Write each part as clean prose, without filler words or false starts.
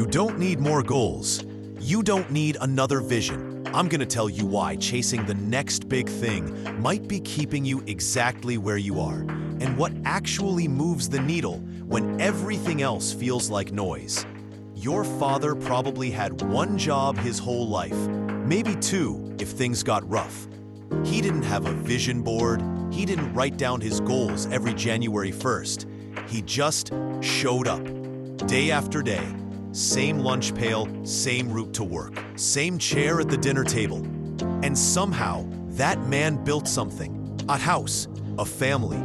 You don't need more goals. You don't need another vision. I'm gonna tell you why chasing the next big thing might be keeping you exactly where you are, and what actually moves the needle when everything else feels like noise. Your father probably had one job his whole life, maybe two if things got rough. He didn't have a vision board. He didn't write down his goals every January 1st. He just showed up, day after day. Same lunch pail, same route to work, same chair at the dinner table. And somehow, that man built something. A house, a family,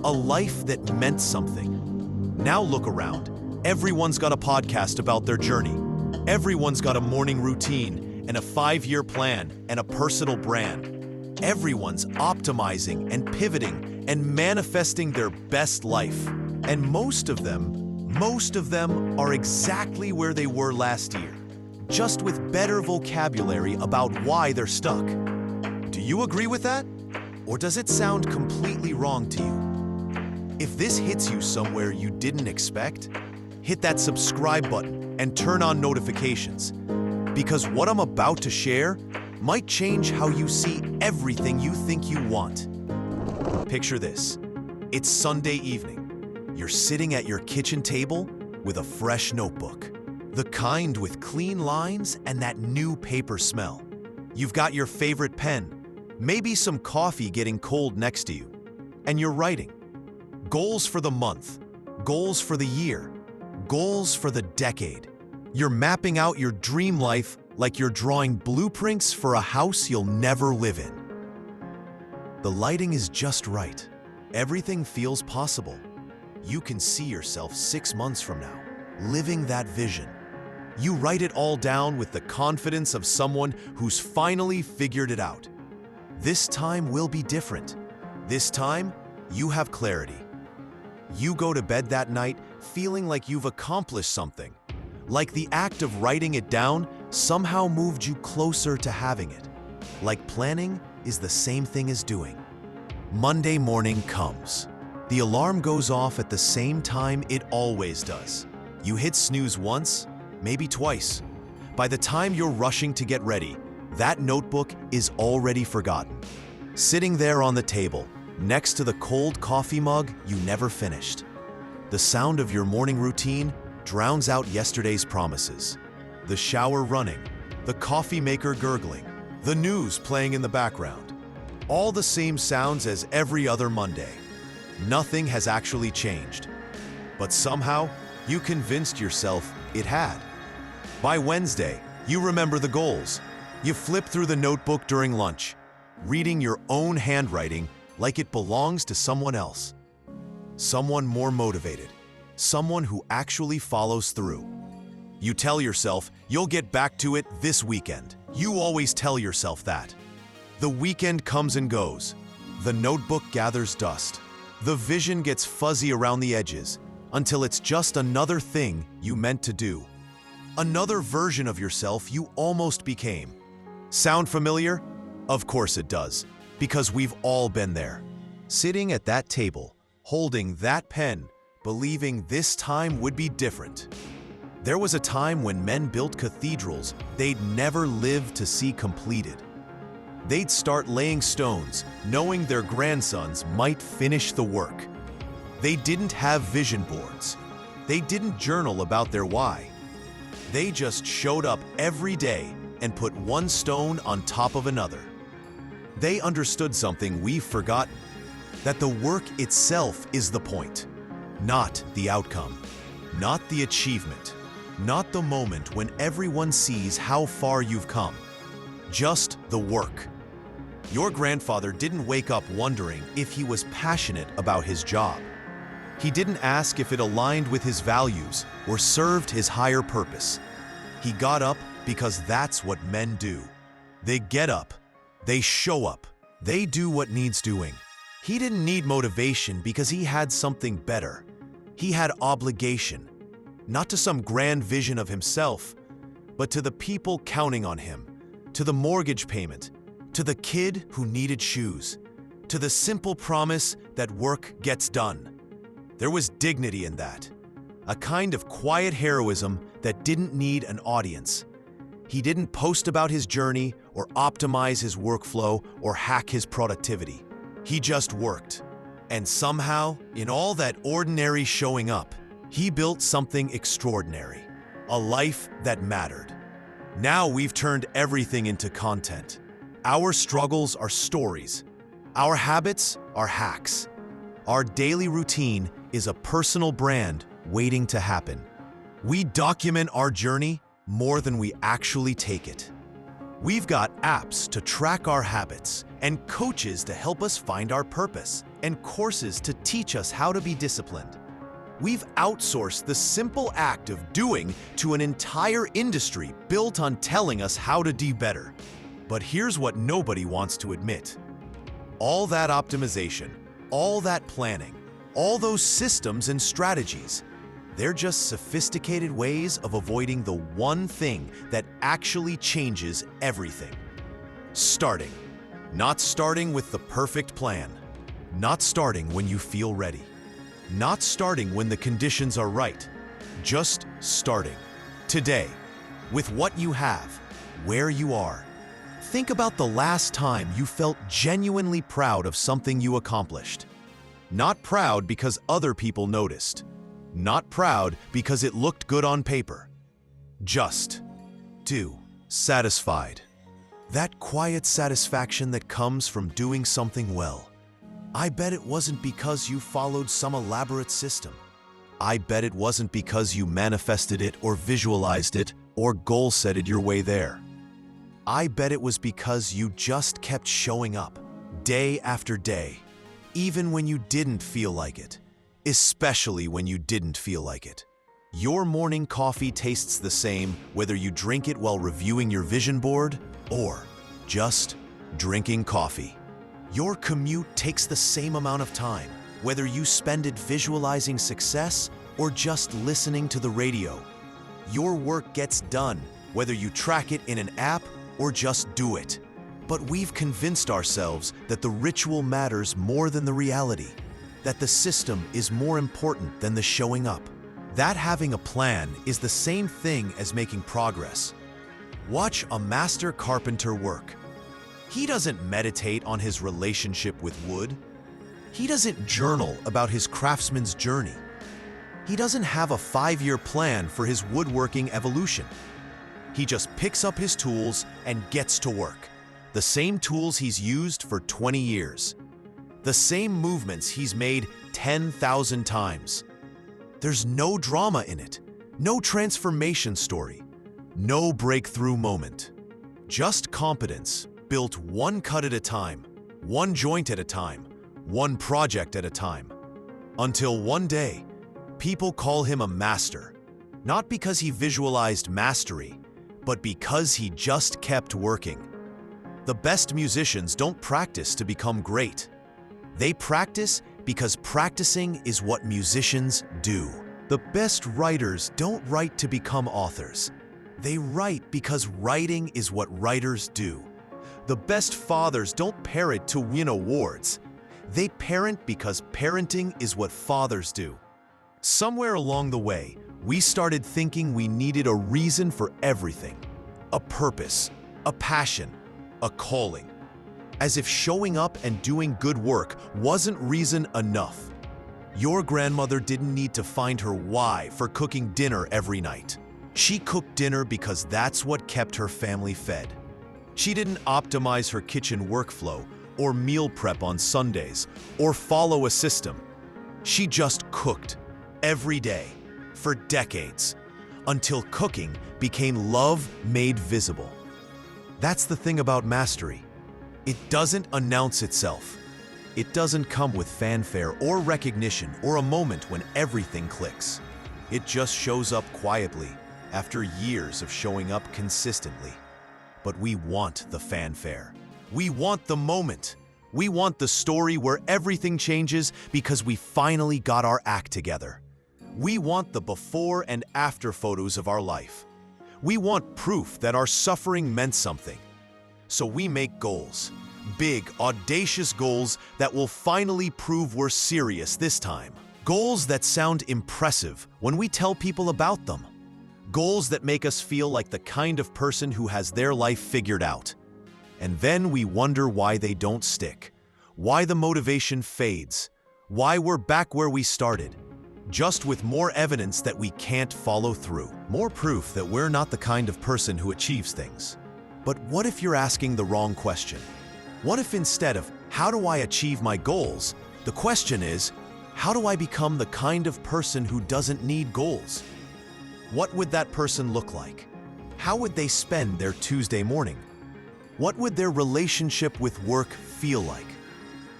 a life that meant something. Now look around. Everyone's got a podcast about their journey. Everyone's got a morning routine and a 5-year plan and a personal brand. Everyone's optimizing and pivoting and manifesting their best life. And most of them are exactly where they were last year, just with better vocabulary about why they're stuck. Do you agree with that? Or does it sound completely wrong to you? If this hits you somewhere you didn't expect, hit that subscribe button and turn on notifications, because what I'm about to share might change how you see everything you think you want. Picture this. It's Sunday evening. You're sitting at your kitchen table with a fresh notebook, the kind with clean lines and that new paper smell. You've got your favorite pen, maybe some coffee getting cold next to you, and you're writing. Goals for the month, goals for the year, goals for the decade. You're mapping out your dream life like you're drawing blueprints for a house you'll never live in. The lighting is just right. Everything feels possible. You can see yourself 6 months from now, living that vision. You write it all down with the confidence of someone who's finally figured it out. This time will be different. This time, you have clarity. You go to bed that night feeling like you've accomplished something, like the act of writing it down somehow moved you closer to having it. Like planning is the same thing as doing. Monday morning comes. The alarm goes off at the same time it always does. You hit snooze once, maybe twice. By the time you're rushing to get ready, that notebook is already forgotten. Sitting there on the table, next to the cold coffee mug you never finished. The sound of your morning routine drowns out yesterday's promises. The shower running, the coffee maker gurgling, the news playing in the background. All the same sounds as every other Monday. Nothing has actually changed. But somehow, you convinced yourself it had. By Wednesday, you remember the goals. You flip through the notebook during lunch, reading your own handwriting like it belongs to someone else. Someone more motivated. Someone who actually follows through. You tell yourself you'll get back to it this weekend. You always tell yourself that. The weekend comes and goes. The notebook gathers dust. The vision gets fuzzy around the edges until it's just another thing you meant to do. Another version of yourself you almost became. Sound familiar? Of course it does, because we've all been there. Sitting at that table, holding that pen, believing this time would be different. There was a time when men built cathedrals they'd never live to see completed. They'd start laying stones, knowing their grandsons might finish the work. They didn't have vision boards. They didn't journal about their why. They just showed up every day and put one stone on top of another. They understood something we've forgotten, that the work itself is the point, not the outcome, not the achievement, not the moment when everyone sees how far you've come. Just the work. Your grandfather didn't wake up wondering if he was passionate about his job. He didn't ask if it aligned with his values or served his higher purpose. He got up because that's what men do. They get up, they show up, they do what needs doing. He didn't need motivation because he had something better. He had obligation, not to some grand vision of himself, but to the people counting on him, to the mortgage payment, to the kid who needed shoes, to the simple promise that work gets done. There was dignity in that, a kind of quiet heroism that didn't need an audience. He didn't post about his journey or optimize his workflow or hack his productivity. He just worked. And somehow, in all that ordinary showing up, he built something extraordinary, a life that mattered. Now we've turned everything into content. Our struggles are stories. Our habits are hacks. Our daily routine is a personal brand waiting to happen. We document our journey more than we actually take it. We've got apps to track our habits, and coaches to help us find our purpose, and courses to teach us how to be disciplined. We've outsourced the simple act of doing to an entire industry built on telling us how to do better. But here's what nobody wants to admit. All that optimization, all that planning, all those systems and strategies, they're just sophisticated ways of avoiding the one thing that actually changes everything. Starting. Not starting with the perfect plan. Not starting when you feel ready. Not starting when the conditions are right. Just starting. Today. With what you have. Where you are. Think about the last time you felt genuinely proud of something you accomplished. Not proud because other people noticed. Not proud because it looked good on paper. Just. Satisfied. That quiet satisfaction that comes from doing something well. I bet it wasn't because you followed some elaborate system. I bet it wasn't because you manifested it or visualized it or goal-set it your way there. I bet it was because you just kept showing up, day after day, even when you didn't feel like it. Especially when you didn't feel like it. Your morning coffee tastes the same whether you drink it while reviewing your vision board or just drinking coffee. Your commute takes the same amount of time whether you spend it visualizing success or just listening to the radio. Your work gets done whether you track it in an app or just do it. But we've convinced ourselves that the ritual matters more than the reality. That the system is more important than the showing up. That having a plan is the same thing as making progress. Watch a master carpenter work. He doesn't meditate on his relationship with wood. He doesn't journal about his craftsman's journey. He doesn't have a 5-year plan for his woodworking evolution. He just picks up his tools and gets to work. The same tools he's used for 20 years. The same movements he's made 10,000 times. There's no drama in it, no transformation story, no breakthrough moment. Just competence, built one cut at a time, one joint at a time, one project at a time. Until one day, people call him a master, not because he visualized mastery, but because he just kept working. The best musicians don't practice to become great. They practice because practicing is what musicians do. The best writers don't write to become authors. They write because writing is what writers do. The best fathers don't parent to win awards. They parent because parenting is what fathers do. Somewhere along the way, we started thinking we needed a reason for everything. A purpose, a passion, a calling. As if showing up and doing good work wasn't reason enough. Your grandmother didn't need to find her why for cooking dinner every night. She cooked dinner because that's what kept her family fed. She didn't optimize her kitchen workflow or meal prep on Sundays or follow a system. She just cooked every day for decades until cooking became love made visible. That's the thing about mastery. It doesn't announce itself. It doesn't come with fanfare or recognition or a moment when everything clicks. It just shows up quietly after years of showing up consistently. But we want the fanfare. We want the moment. We want the story where everything changes because we finally got our act together. We want the before and after photos of our life. We want proof that our suffering meant something. So we make goals, big, audacious goals that will finally prove we're serious this time. Goals that sound impressive when we tell people about them. Goals that make us feel like the kind of person who has their life figured out. And then we wonder why they don't stick, why the motivation fades, why we're back where we started, just with more evidence that we can't follow through, more proof that we're not the kind of person who achieves things. But what if you're asking the wrong question? What if instead of, how do I achieve my goals, the question is, how do I become the kind of person who doesn't need goals? What would that person look like? How would they spend their Tuesday morning? What would their relationship with work feel like?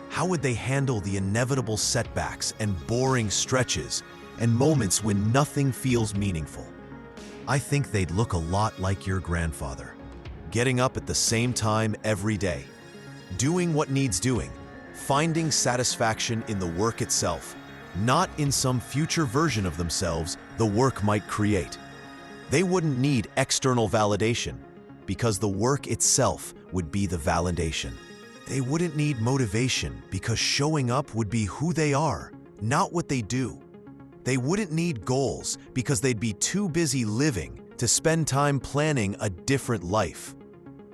How would they handle the inevitable setbacks and boring stretches and moments when nothing feels meaningful? I think they'd look a lot like your grandfather, getting up at the same time every day, doing what needs doing, finding satisfaction in the work itself, not in some future version of themselves the work might create. They wouldn't need external validation because the work itself would be the validation. They wouldn't need motivation because showing up would be who they are, not what they do. They wouldn't need goals because they'd be too busy living to spend time planning a different life.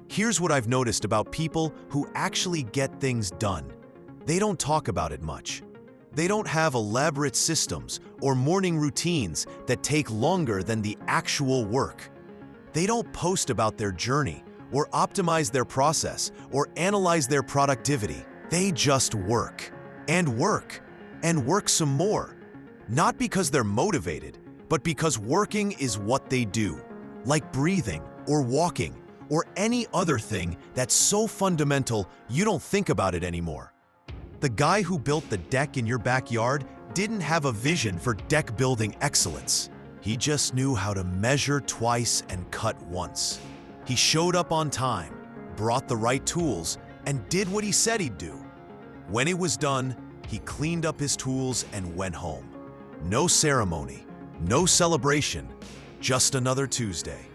Here's what I've noticed about people who actually get things done. They don't talk about it much. They don't have elaborate systems or morning routines that take longer than the actual work. They don't post about their journey or optimize their process or analyze their productivity. They just work and work and work some more. Not because they're motivated, but because working is what they do, like breathing or walking or any other thing that's so fundamental you don't think about it anymore. The guy who built the deck in your backyard didn't have a vision for deck building excellence. He just knew how to measure twice and cut once. He showed up on time, brought the right tools, and did what he said he'd do. When it was done, he cleaned up his tools and went home. No ceremony, no celebration, just another Tuesday.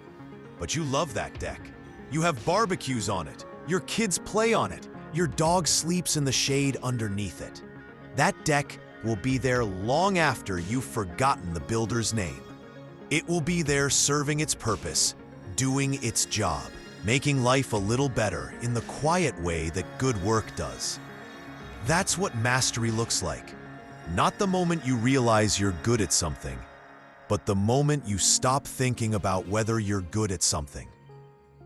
But you love that deck. You have barbecues on it. Your kids play on it. Your dog sleeps in the shade underneath it. That deck will be there long after you've forgotten the builder's name. It will be there serving its purpose, doing its job, making life a little better in the quiet way that good work does. That's what mastery looks like. Not the moment you realize you're good at something, but the moment you stop thinking about whether you're good at something.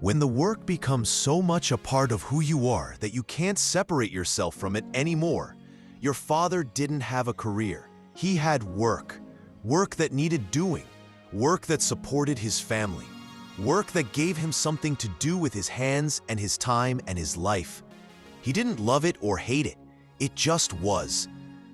When the work becomes so much a part of who you are that you can't separate yourself from it anymore. Your father didn't have a career. He had work. Work that needed doing. Work that supported his family. Work that gave him something to do with his hands and his time and his life. He didn't love it or hate it. It just was.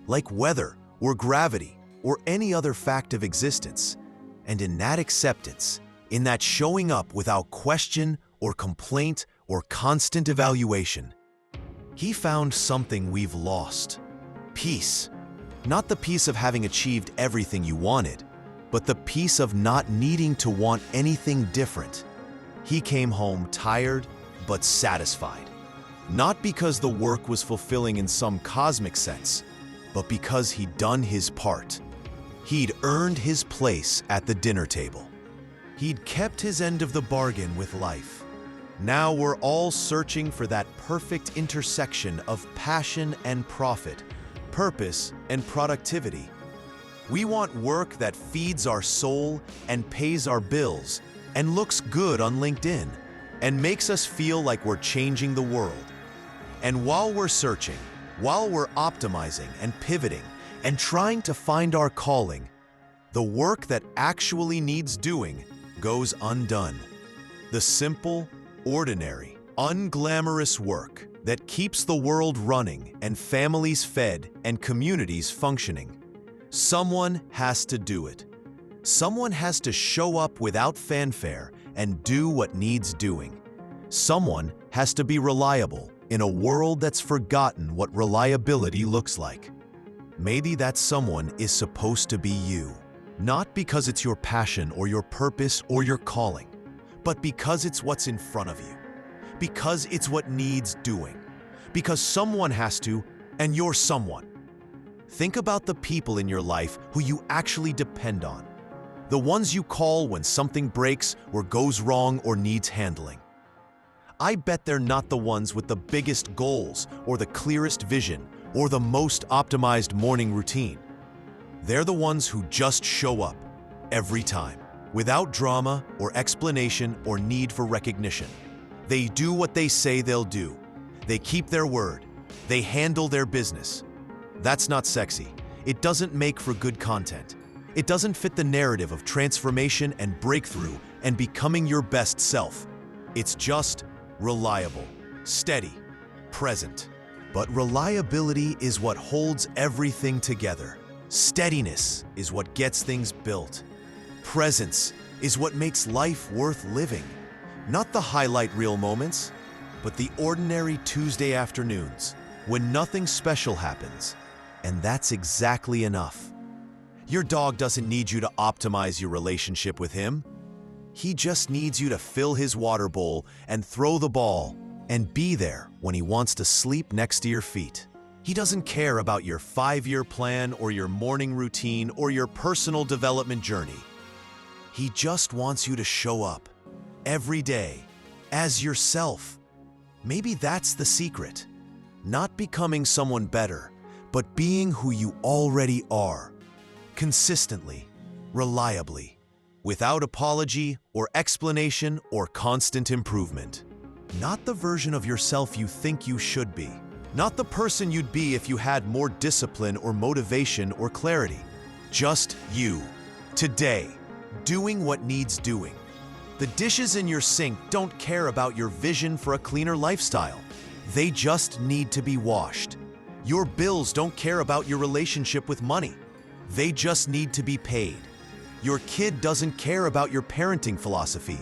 Like weather or gravity or any other fact of existence. And in that acceptance, in that showing up without question or complaint or constant evaluation, he found something we've lost. Peace. Not the peace of having achieved everything you wanted, but the peace of not needing to want anything different. He came home tired but satisfied. Not because the work was fulfilling in some cosmic sense, but because he'd done his part. He'd earned his place at the dinner table. He'd kept his end of the bargain with life. Now we're all searching for that perfect intersection of passion and profit, purpose and productivity. We want work that feeds our soul and pays our bills and looks good on LinkedIn and makes us feel like we're changing the world. And while we're searching, while we're optimizing and pivoting and trying to find our calling, the work that actually needs doing goes undone. The simple, ordinary, unglamorous work that keeps the world running and families fed and communities functioning. Someone has to do it. Someone has to show up without fanfare and do what needs doing. Someone has to be reliable in a world that's forgotten what reliability looks like. Maybe that someone is supposed to be you. Not because it's your passion or your purpose or your calling, but because it's what's in front of you. Because it's what needs doing. Because someone has to, and you're someone. Think about the people in your life who you actually depend on. The ones you call when something breaks or goes wrong or needs handling. I bet they're not the ones with the biggest goals or the clearest vision or the most optimized morning routine. They're the ones who just show up every time, without drama or explanation or need for recognition. They do what they say they'll do. They keep their word. They handle their business. That's not sexy. It doesn't make for good content. It doesn't fit the narrative of transformation and breakthrough and becoming your best self. It's just reliable, steady, present. But reliability is what holds everything together. Steadiness is what gets things built. Presence is what makes life worth living. Not the highlight reel moments, but the ordinary Tuesday afternoons when nothing special happens. And that's exactly enough. Your dog doesn't need you to optimize your relationship with him. He just needs you to fill his water bowl and throw the ball and be there when he wants to sleep next to your feet. He doesn't care about your 5-year plan or your morning routine or your personal development journey. He just wants you to show up every day as yourself. Maybe that's the secret. Not becoming someone better, but being who you already are. Consistently, reliably, without apology or explanation or constant improvement. Not the version of yourself you think you should be. Not the person you'd be if you had more discipline or motivation or clarity. Just you, today, doing what needs doing. The dishes in your sink don't care about your vision for a cleaner lifestyle. They just need to be washed. Your bills don't care about your relationship with money. They just need to be paid. Your kid doesn't care about your parenting philosophy.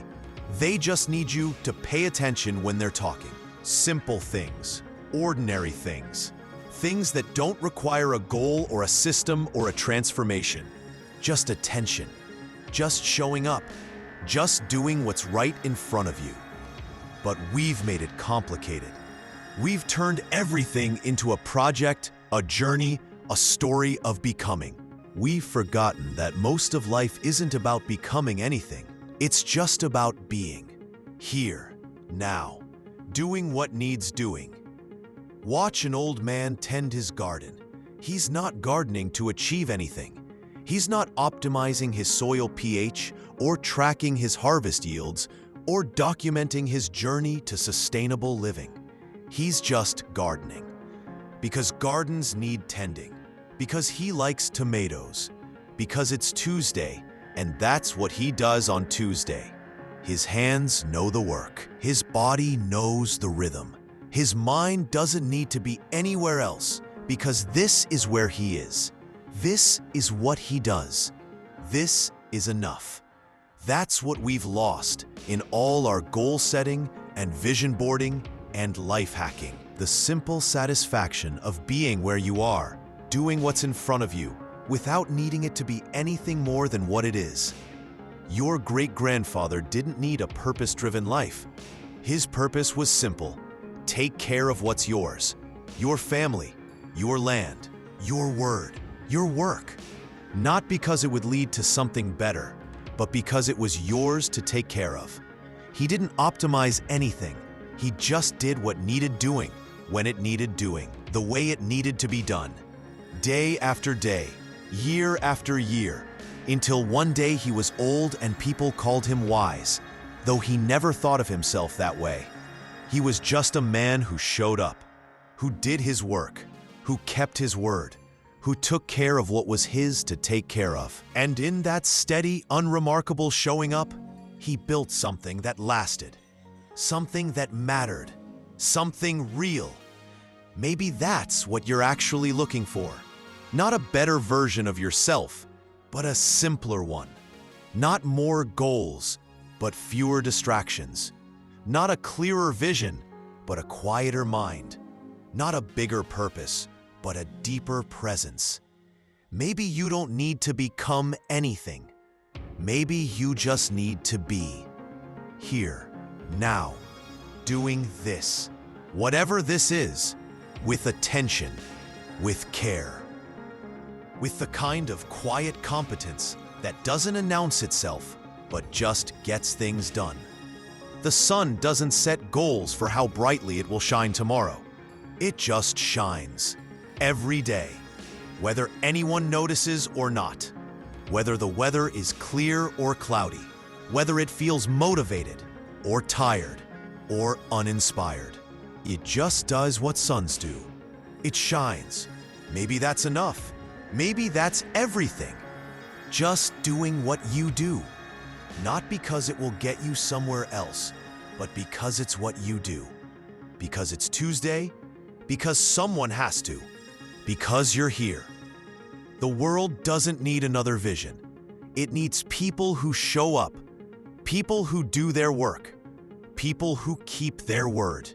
They just need you to pay attention when they're talking. Simple things, ordinary things, things that don't require a goal or a system or a transformation. Just attention, just showing up, just doing what's right in front of you. But we've made it complicated. We've turned everything into a project, a journey, a story of becoming. We've forgotten that most of life isn't about becoming anything. It's just about being. Here, now, doing what needs doing. Watch an old man tend his garden. He's not gardening to achieve anything. He's not optimizing his soil pH or tracking his harvest yields or documenting his journey to sustainable living. He's just gardening. Because gardens need tending. Because he likes tomatoes. Because it's Tuesday, and that's what he does on Tuesday. His hands know the work. His body knows the rhythm. His mind doesn't need to be anywhere else because this is where he is. This is what he does. This is enough. That's what we've lost in all our goal setting and vision boarding and life hacking. The simple satisfaction of being where you are, doing what's in front of you, without needing it to be anything more than what it is. Your great-grandfather didn't need a purpose-driven life. His purpose was simple. Take care of what's yours. Your family, your land, your word, your work. Not because it would lead to something better, but because it was yours to take care of. He didn't optimize anything. He just did what needed doing, when it needed doing, the way it needed to be done. Day after day, year after year, until one day he was old and people called him wise, though he never thought of himself that way. He was just a man who showed up, who did his work, who kept his word, who took care of what was his to take care of. And in that steady, unremarkable showing up, he built something that lasted, something that mattered, something real. Maybe that's what you're actually looking for. Not a better version of yourself, but a simpler one. Not more goals, but fewer distractions. Not a clearer vision, but a quieter mind. Not a bigger purpose, but a deeper presence. Maybe you don't need to become anything. Maybe you just need to be. Here, now, doing this. Whatever this is, with attention, with care. With the kind of quiet competence that doesn't announce itself, but just gets things done. The sun doesn't set goals for how brightly it will shine tomorrow. It just shines every day, whether anyone notices or not, whether the weather is clear or cloudy, whether it feels motivated or tired or uninspired. It just does what suns do. It shines. Maybe that's enough. Maybe that's everything. Just doing what you do. Not because it will get you somewhere else, but because it's what you do. Because it's Tuesday, because someone has to, because you're here. The world doesn't need another vision. It needs people who show up, people who do their work, people who keep their word,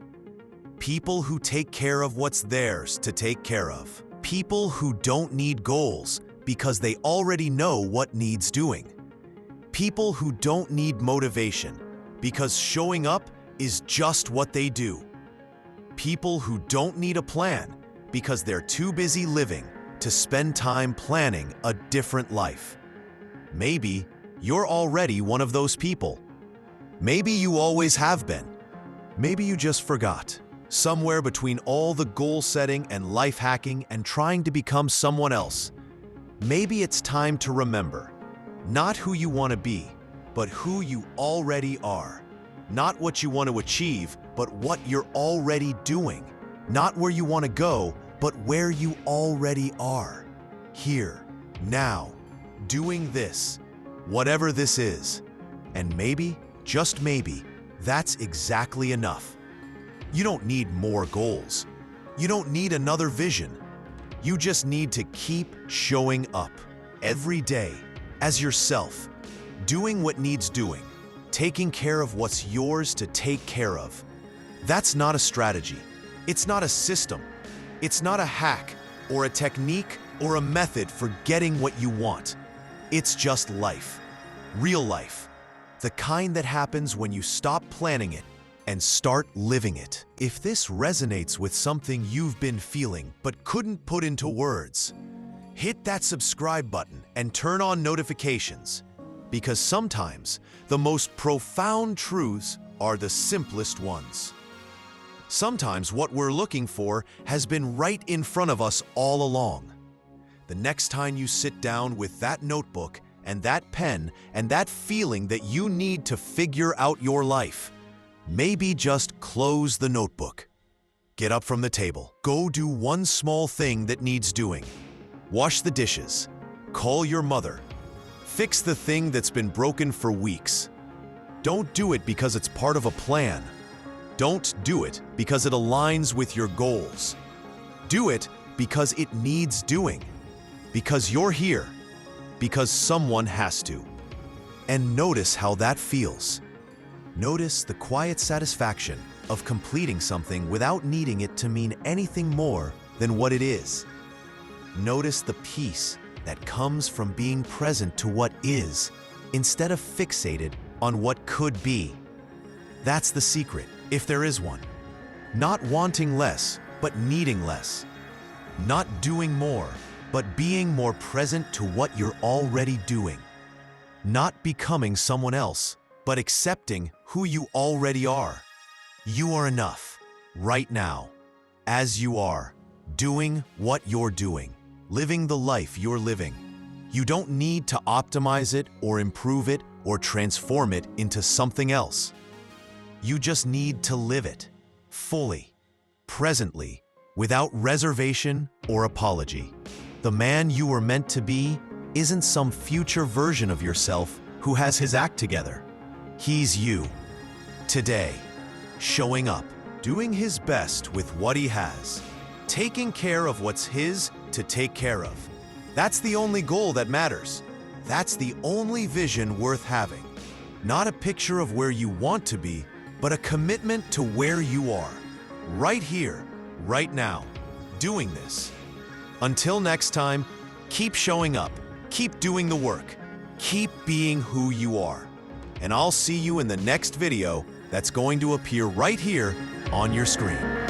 people who take care of what's theirs to take care of, people who don't need goals because they already know what needs doing, people who don't need motivation because showing up is just what they do, people who don't need a plan because they're too busy living to spend time planning a different life. Maybe you're already one of those people. Maybe you always have been. Maybe you just forgot. Somewhere between all the goal setting and life hacking and trying to become someone else, maybe it's time to remember, not who you want to be, but who you already are. Not what you want to achieve, but what you're already doing. Not where you want to go, but where you already are. Here, now, doing this, whatever this is. And maybe, just maybe, that's exactly enough. You don't need more goals. You don't need another vision. You just need to keep showing up every day as yourself, doing what needs doing, taking care of what's yours to take care of. That's not a strategy. It's not a system. It's not a hack or a technique or a method for getting what you want. It's just life. Real life. The kind that happens when you stop planning it and start living it. If this resonates with something you've been feeling but couldn't put into words, hit that subscribe button and turn on notifications, because sometimes the most profound truths are the simplest ones. Sometimes what we're looking for has been right in front of us all along. The next time you sit down with that notebook and that pen and that feeling that you need to figure out your life, maybe just close the notebook. Get up from the table. Go do one small thing that needs doing. Wash the dishes. Call your mother. Fix the thing that's been broken for weeks. Don't do it because it's part of a plan. Don't do it because it aligns with your goals. Do it because it needs doing. Because you're here. Because someone has to. And notice how that feels. Notice the quiet satisfaction of completing something without needing it to mean anything more than what it is. Notice the peace that comes from being present to what is, instead of fixated on what could be. That's the secret, if there is one. Not wanting less, but needing less. Not doing more, but being more present to what you're already doing. Not becoming someone else, but accepting who you already are. You are enough, right now, as you are, doing what you're doing, living the life you're living. You don't need to optimize it or improve it or transform it into something else. You just need to live it, fully, presently, without reservation or apology. The man you were meant to be isn't some future version of yourself who has his act together. He's you, today, showing up, doing his best with what he has, taking care of what's his to take care of. That's the only goal that matters. That's the only vision worth having. Not a picture of where you want to be, but a commitment to where you are, right here, right now, doing this. Until next time, keep showing up, keep doing the work, keep being who you are. And I'll see you in the next video that's going to appear right here on your screen.